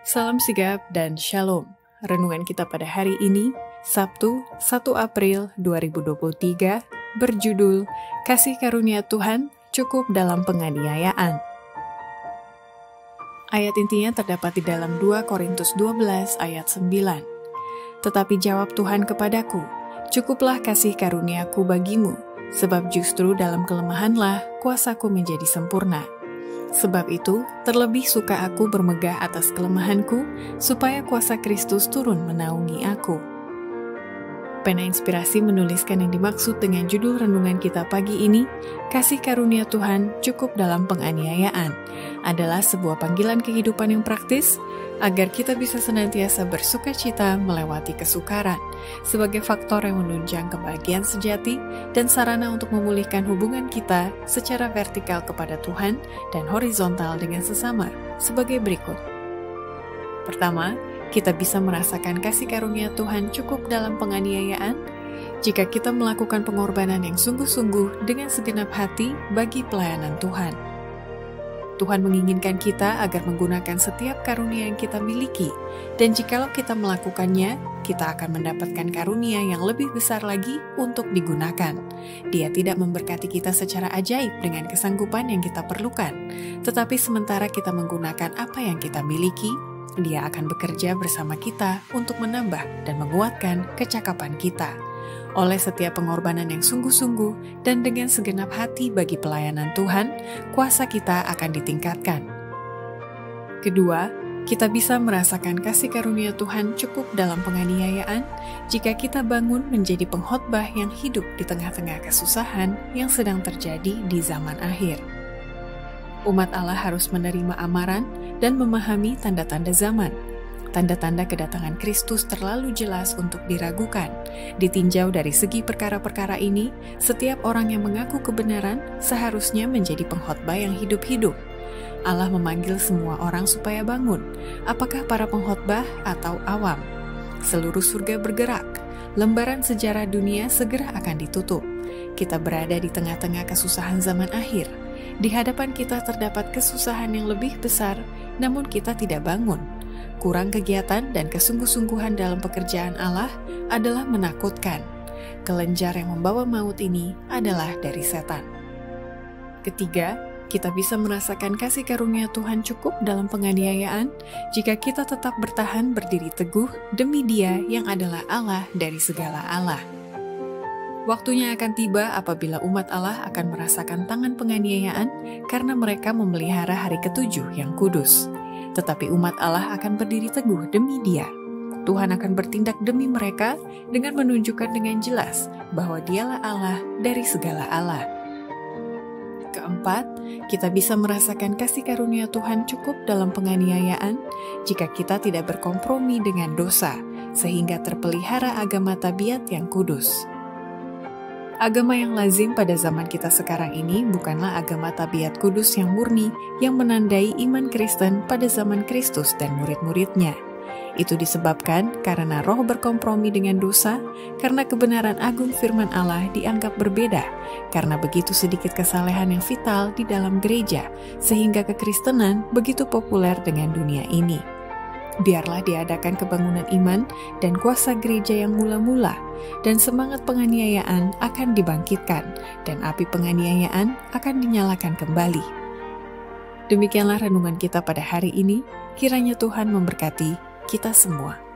Salam sigap dan shalom. Renungan kita pada hari ini, Sabtu 1 April 2023, berjudul Kasih Karunia Tuhan Cukup Dalam Penganiayaan. Ayat intinya terdapat di dalam 2 Korintus 12 ayat 9. Tetapi jawab Tuhan kepadaku, cukuplah kasih karuniaku bagimu, sebab justru dalam kelemahanlah kuasaku menjadi sempurna. Sebab itu, terlebih suka aku bermegah atas kelemahanku, supaya kuasa Kristus turun menaungi aku. Pena Inspirasi menuliskan yang dimaksud dengan judul renungan kita pagi ini, Kasih Karunia Tuhan Cukup Dalam Penganiayaan, adalah sebuah panggilan kehidupan yang praktis, agar kita bisa senantiasa bersuka cita melewati kesukaran, sebagai faktor yang menunjang kebahagiaan sejati dan sarana untuk memulihkan hubungan kita secara vertikal kepada Tuhan dan horizontal dengan sesama, sebagai berikut. Pertama, kita bisa merasakan kasih karunia Tuhan cukup dalam penganiayaan jika kita melakukan pengorbanan yang sungguh-sungguh dengan segenap hati bagi pelayanan Tuhan. Tuhan menginginkan kita agar menggunakan setiap karunia yang kita miliki, dan jikalau kita melakukannya, kita akan mendapatkan karunia yang lebih besar lagi untuk digunakan. Dia tidak memberkati kita secara ajaib dengan kesanggupan yang kita perlukan, tetapi sementara kita menggunakan apa yang kita miliki, Dia akan bekerja bersama kita untuk menambah dan menguatkan kecakapan kita. Oleh setiap pengorbanan yang sungguh-sungguh dan dengan segenap hati bagi pelayanan Tuhan, kuasa kita akan ditingkatkan. Kedua, kita bisa merasakan kasih karunia Tuhan cukup dalam penganiayaan jika kita bangun menjadi pengkhotbah yang hidup di tengah-tengah kesusahan yang sedang terjadi di zaman akhir. Umat Allah harus menerima amaran dan memahami tanda-tanda zaman. Tanda-tanda kedatangan Kristus terlalu jelas untuk diragukan. Ditinjau dari segi perkara-perkara ini, setiap orang yang mengaku kebenaran seharusnya menjadi pengkhotbah yang hidup-hidup. Allah memanggil semua orang supaya bangun, apakah para pengkhotbah atau awam. Seluruh surga bergerak, lembaran sejarah dunia segera akan ditutup. Kita berada di tengah-tengah kesusahan zaman akhir. Di hadapan kita terdapat kesusahan yang lebih besar, namun kita tidak bangun. Kurang kegiatan dan kesungguh-sungguhan dalam pekerjaan Allah adalah menakutkan. Kelenjar yang membawa maut ini adalah dari setan. Ketiga, kita bisa merasakan kasih karunia Tuhan cukup dalam penganiayaan jika kita tetap bertahan berdiri teguh demi Dia yang adalah Allah dari segala Allah. Waktunya akan tiba apabila umat Allah akan merasakan tangan penganiayaan karena mereka memelihara hari ketujuh yang kudus. Tetapi umat Allah akan berdiri teguh demi Dia. Tuhan akan bertindak demi mereka dengan menunjukkan dengan jelas bahwa Dialah Allah dari segala Allah. Keempat, kita bisa merasakan kasih karunia Tuhan cukup dalam penganiayaan jika kita tidak berkompromi dengan dosa, sehingga terpelihara agama tabiat yang kudus. Agama yang lazim pada zaman kita sekarang ini bukanlah agama tabiat kudus yang murni yang menandai iman Kristen pada zaman Kristus dan murid-muridnya. Itu disebabkan karena roh berkompromi dengan dosa, karena kebenaran agung firman Allah dianggap berbeda, karena begitu sedikit kesalehan yang vital di dalam gereja, sehingga kekristenan begitu populer dengan dunia ini. Biarlah diadakan kebangunan iman dan kuasa gereja yang mula-mula, dan semangat penganiayaan akan dibangkitkan, dan api penganiayaan akan dinyalakan kembali. Demikianlah renungan kita pada hari ini, kiranya Tuhan memberkati kita semua.